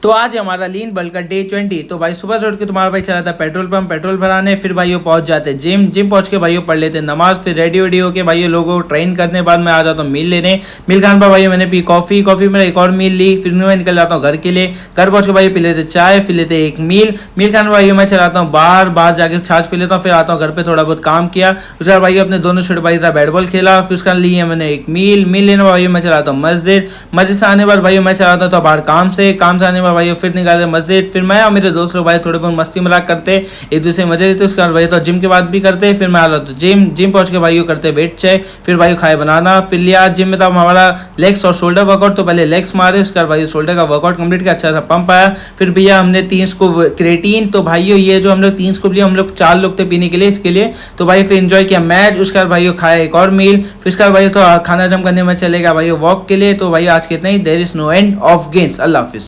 तो आज है हमारा लीन बल्क का डे 20। तो भाई सुबह से उठ के तुम्हारा भाई चला था पेट्रोल पंप, पेट्रोल भराने, फिर भाइयों पहुंच जाते जिम पहुंच के भाइयों पढ़ लेते नमाज, फिर रेडी वेडी होके भाइयों लोगों को ट्रेन करने बाद मैं आ जाता हूँ मील लेने। मील खाने पर भाइयों मैंने पी कॉफी मेरा एक और मील ली, फिर मैं निकल जाता हूँ घर के लिए। घर पहुंच के भाइयों पी लेते चाय, फिर लेते एक मील खाने भाइयों मैं चलाता हूँ बाहर जाके छाछ पी लेता हूँ, फिर आता हूँ घर पे थोड़ा बहुत काम किया। उसके बाद भाइयों अपने दोनों छोटे भाई से बैट बॉल खेला, फिर उसका लिए मैंने एक मील लेने भाइयों मैं चलाता हूँ मस्जिद से आने पर भाइयों मैं चलाता था बाहर काम से आने पर भाइयों फिर निकाले मस्जिद, फिर मैं और मेरे दोस्त लोग भाई थोड़े बहुत मस्ती मजाक करते, एक दूसरे मजे लेते। उसके बाद भाई तो जिम के बाद भी करते, फिर मैं आ रहा था जिम पहुंच के भाइयों करते वेट चेक, फिर भाई खाए बनाना, फिर लिया जिम में था हमारा लेग्स और शोल्डर वर्कआउट। तो पहले लेग्स मारे, उसके बाद भाई शोल्डर का वर्कआउट कंप्लीट किया, अच्छा सा पंप आया। फिर भैया हमने 3 स्कूप क्रेटीन, तो भाइयों ये जो हम लोग 3 स्कूप लिया, हम लोग 4 लोग थे पीने के लिए, इसके लिए तो भाई फिर एंजॉय किया मैच। उसके बाद भाइयों खाया एक और मील, फिर उसके बाद भाई तो खाना जम करने में चले गया भाइयों वॉक के लिए। तो भाई आज के इतना ही, there is no end of games. अल्लाह हाफिज।